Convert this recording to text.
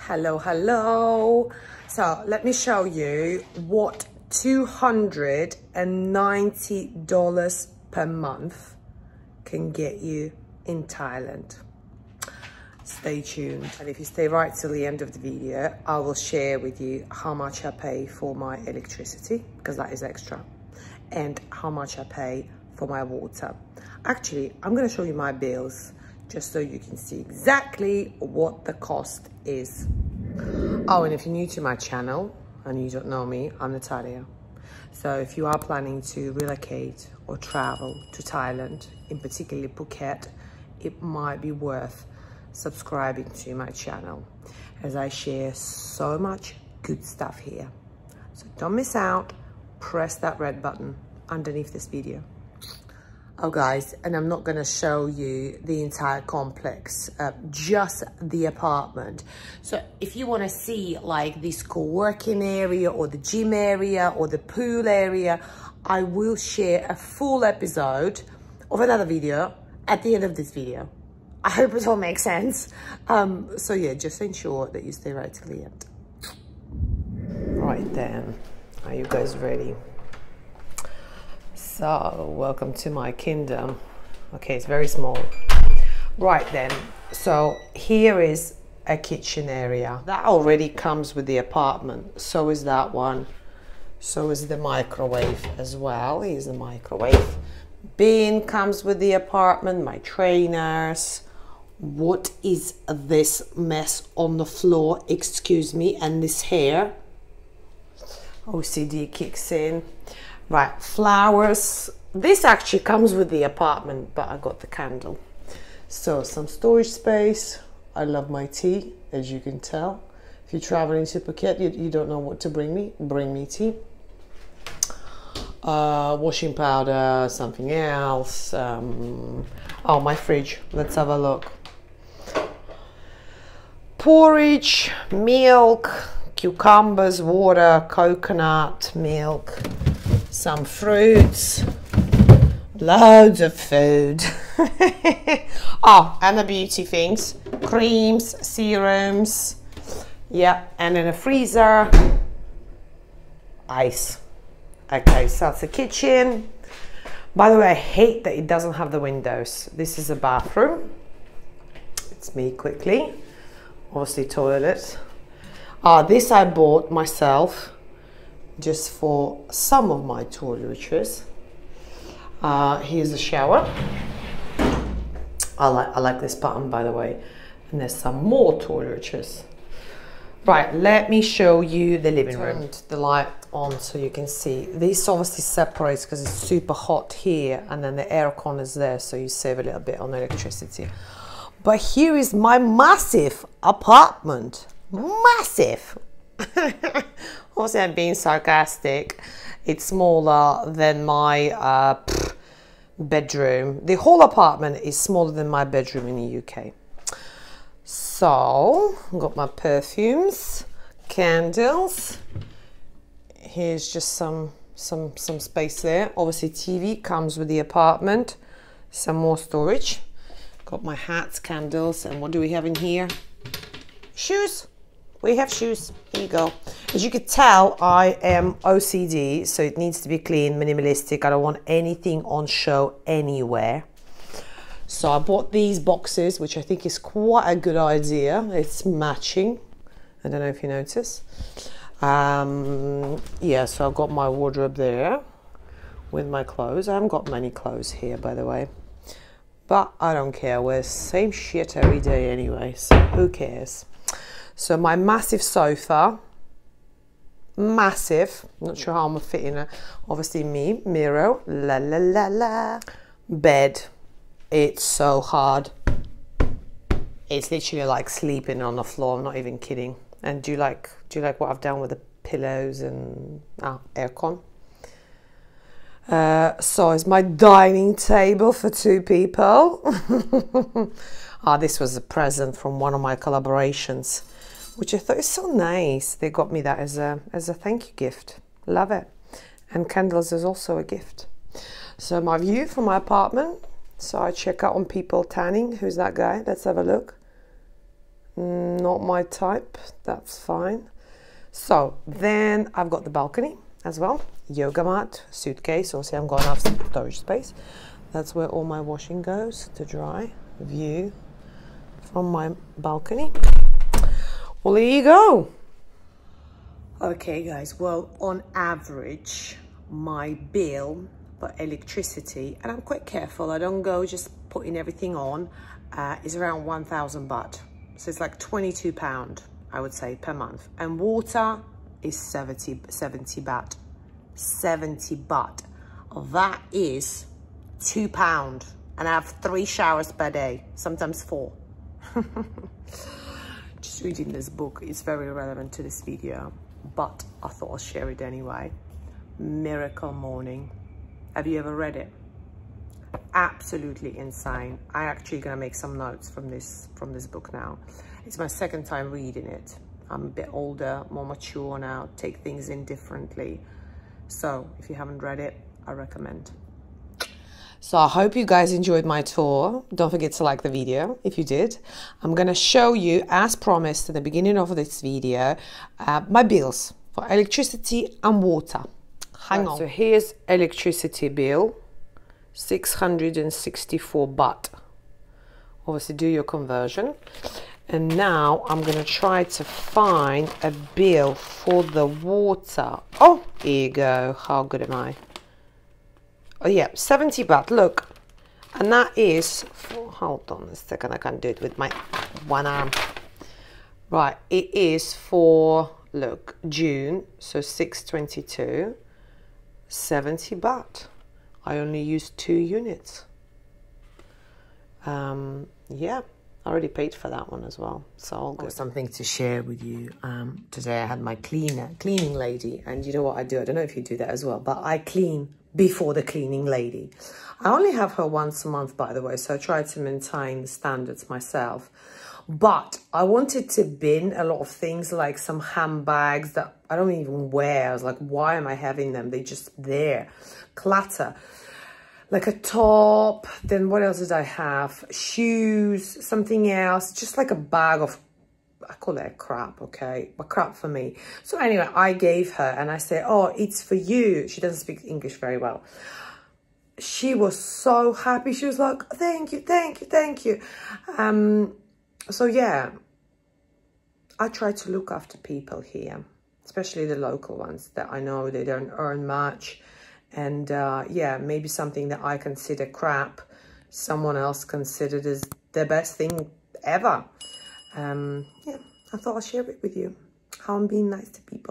Hello. So let me show you what $290 per month can get you in Thailand. Stay tuned, and if you stay right till the end of the video, I will share with you how much I pay for my electricity, because that is extra, and how much I pay for my water. Actually, I'm going to show you my bills just so you can see exactly what the cost is. Oh, and if you're new to my channel and you don't know me, I'm Natalija. So if you are planning to relocate or travel to Thailand, in particular Phuket, it might be worth subscribing to my channel, as I share so much good stuff here. So don't miss out. Press that red button underneath this video. Oh guys, and I'm not going to show you the entire complex, just the apartment. So if you want to see like this co-working area or the gym area or the pool area, I will share a full episode of another video at the end of this video. I hope it all makes sense. So yeah, just ensure that you stay right till the end. Right then, are you guys ready? So, welcome to my kingdom. Okay, it's very small. Right then, so here is a kitchen area. That already comes with the apartment. So is that one. So is the microwave as well. Here's the microwave. Bin comes with the apartment, my trainers. What is this mess on the floor? Excuse me, and this hair. OCD kicks in. Right, flowers. This actually comes with the apartment, but I got the candle. So some storage space. I love my tea, as you can tell. If you're traveling to Phuket, you don't know what to bring me tea. Washing powder, something else. Oh, my fridge. Let's have a look. Porridge, milk, cucumbers, water, coconut, milk. Some fruits, loads of food. Oh, and the beauty things, creams, serums, yeah, and in a freezer, ice. Okay, so that's the kitchen. By the way, I hate that it doesn't have the windows. This is a bathroom. It's me quickly. Obviously toilet. This I bought myself, just for some of my toiletries. Here's the shower. I like this button, by the way. And there's some more toiletries. Right, let me show you the living room. Turn the light on so you can see. This obviously separates because it's super hot here, and then the aircon is there, so you save a little bit on electricity. But here is my massive apartment. Massive. Obviously, I'm being sarcastic. It's smaller than my bedroom. The whole apartment is smaller than my bedroom in the UK. So, I've got my perfumes, candles. Here's just some space there. Obviously, TV comes with the apartment. Some more storage. Got my hats, candles, and what do we have in here? Shoes. We have shoes. Here you go. As you could tell, I am OCD, so it needs to be clean, minimalistic. I don't want anything on show anywhere. So I bought these boxes, which I think is quite a good idea. It's matching. I don't know if you notice. Yeah, so I've got my wardrobe there with my clothes. I haven't got many clothes here, by the way. But I don't care. I wear the same shit every day anyway, so who cares? So my massive sofa, massive, not sure how I'm gonna fit in it. Obviously me, mirror, la la la la. Bed, it's so hard. It's literally like sleeping on the floor, I'm not even kidding. And do you like what I've done with the pillows and aircon? So it's my dining table for 2 people. This was a present from one of my collaborations, which I thought is so nice. They got me that as a thank you gift. Love it. And candles is also a gift. So my view from my apartment. So I check out on people tanning. Who's that guy? Let's have a look. not my type. That's fine. So then I've got the balcony as well. Yoga mat, suitcase. Also, I'm going to have some storage space. That's where all my washing goes to dry. View from my balcony. Well, there you go. Okay, guys. Well, on average, my bill for electricity, and I'm quite careful, I don't go just putting everything on, is around 1,000 baht. So it's like £22, I would say, per month. And water is 70 baht. 70 baht. That is £2. And I have 3 showers per day, sometimes 4. Just reading this book is very relevant to this video, but I thought I'll share it anyway. Miracle Morning. Have you ever read it? Absolutely insane. I'm actually gonna make some notes from this book now. It's my second time reading it. I'm a bit older, more mature now, take things in differently. So if you haven't read it, I recommend. So I hope you guys enjoyed my tour. Don't forget to like the video if you did. I'm gonna show you, as promised at the beginning of this video, my bills for electricity and water. Hang on. So here's electricity bill, 664 baht. Obviously do your conversion. And now I'm gonna try to find a bill for the water. Oh, here you go. How good am I? Oh yeah, 70 baht, look. And that is for, hold on a second, I can't do it with my one arm. Right, it is for, look, June, so 6/22, 70 baht. I only used 2 units. Yeah, I already paid for that one as well, so all good. Something to share with you. Today I had my cleaning lady, and you know what I do? I don't know if you do that as well, but I clean before the cleaning lady. I only have her once a month, by the way, so I try to maintain the standards myself. But I wanted to bin a lot of things, like some handbags that I don't even wear. I was like, why am I having them? They're just there. Clutter. Like a top, then what else did I have? Shoes, something else, just like a bag of, I call it crap, okay? But crap for me. So anyway, I gave her and I said, oh, it's for you. She doesn't speak English very well. She was so happy. She was like, thank you, thank you, thank you. So yeah, I try to look after people here, especially the local ones that I know they don't earn much. And yeah, maybe something that I consider crap, someone else considered as the best thing ever. Yeah, I thought I'll share it with you, how I'm being nice to people.